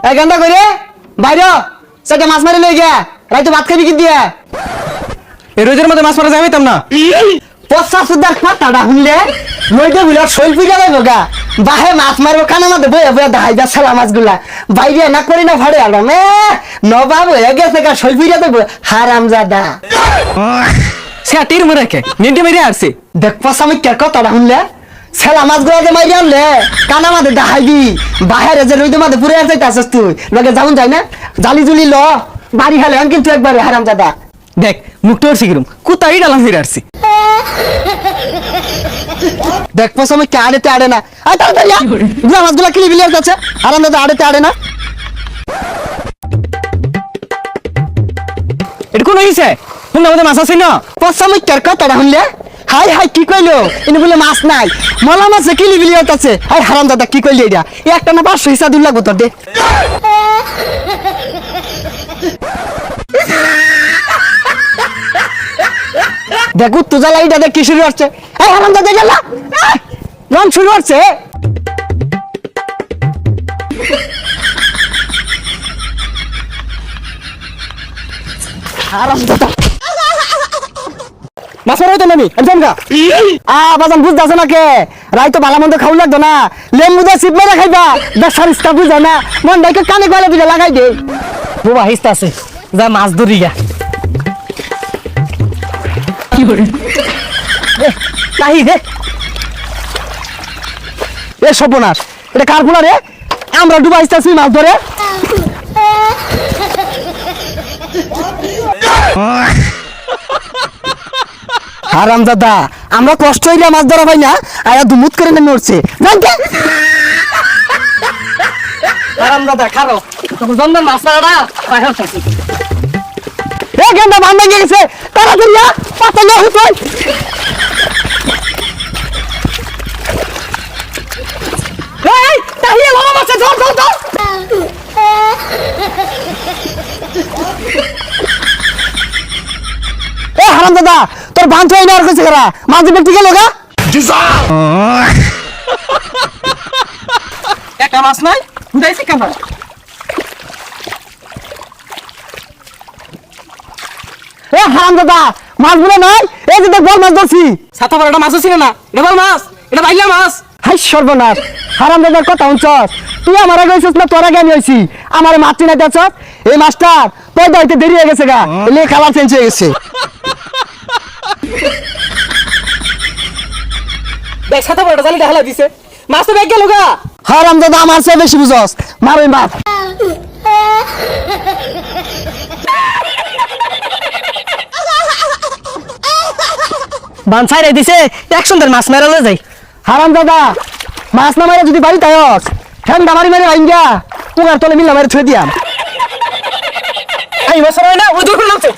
এক ঘন্টা করে বাইরে সেটা মাছ মারি লই গিয়া রাইতো ভাত খাবি কি দিয়া এই রোজের মধ্যে মাছ মারা যাইতাম না। পচা সুদার কথাটা শুনলে নইতে বুঝলে শৈল পিঠা যাইব গা বাহে মাছ মারবো কানা মাঝে বইয়া বইয়া দাহাই যা সালা মাছগুলা বাইরে না করি না ভাড়ে আলো মে নবাব হয়ে গেছে গা শৈল পিঠা যাইব হারামজাদা সে তীর মেরে কে নিন্টে মেরে আসছে। দেখ পচা আমি কে কথাটা শুনলে ছেলা মাছগুলা যে মাইরে আনলে কানা মাঝে দাহাইবি বাহিরে যে নইতে মাঝে পুরে যাইতাছিস তুই লগে যাউন যায় না জালি জুলি ল বাড়ি হালে কিন্তু একবারে হারামজাদা দেখ মুখটা ওর শিখিরুম কোথায় ডালাম ফিরে আসছি। দেখ পচা আমি কে আড়েতে আড়ে না আয় তাড়াতাড়ি মাছগুলা কিলি বিলিয়ে যাচ্ছে হারামজাদা আড়েতে আড়ে না এটা কোন হইছে কোন আমাদের মাছ আছে না। পচা আমি কে কথাটা শুনলে হাই হাই কি কইলো ইনি বলে মাছ নাই মলা মাছে কিলি বিলি হইতাছে হাই হারামজাদা কি কইলি এটা একটা না 500 হিসা দূর লাগবো তোর দে দেখো তুজা লাইটা দেখ কি শুরু হচ্ছে এই হারামজাদা গেল রং শুরু হচ্ছে হারামজাদা মাছ মারা হইতাম আমি জানগা বাজান বুঝতেছে না কে রাই তো ভালো মন্দ খাওয়া লাগতো না লেম্বু দিয়ে চিপ মেরে খাইবা বেসার ইস্তা বুঝা না মন ডাইকে কানে গলে দিলে লাগাই দে বুবা হিস্তা আছে যা মাছ ধরি গা কি করে নাহি দে এ সর্বনাশ এটা কার পোলা রে আমরা ডুবাইতেছি মাছ ধরে হারামজাদা আমরা কষ্ট হইলে মাছ ধরা পাই না আয়া দুমুত করে নেমে উঠছে জানতে হারামজাদা খারো তখন জন্দার মাছ মারাটা বাইরে থাকি এ গেন্দা বান ভেঙে গেছে তাড়াতাড়ি আ পাতা না হুতই এই তাহিয়ে মামা মাছে ধর ধর ধর এ হারামজাদা তোর বান ছয় না আর কইছে করা মাছ ব্যক্তি গেল গা একটা মাছ নাই উঠাইছি কেমন এ হারামজাদা মাছগুলো নাই এই যে দেখ বল মাছ ধরছি ছাতা পড়াটা মাছ ছিল না এটা বল মাছ এটা বাইলা মাছ। হাই সর্বনাশ হারামজাদার কথা শুনছস তুই আমার আগে হইছিস না তোর আগে আমি হইছি আমার মাছ চিনা দেখছস এই মাছটার পয়দা হইতে দেরি হয়ে গেছে গা এলে খাবার চেঞ্জ হয়ে গেছে দেখ ছাতা পড়াটা জালি দেখা দিছে মাছ তো ব্যাগ গেল গা। হারামজাদা আমার চেয়ে বেশি বুঝছস মার ওই মাছ বান ছাইরে দিছে এক সুন্দর মাছ মেরালে যাই। হারামজাদা মাছ না মারে যদি বাড়ি তাইস ঠ্যাংটা মারি মারি আইঙ্গা পুগার তলে মিলা মারি ছুঁয়ে দিয়াম এই বছর হয় না ওই দূর নামছে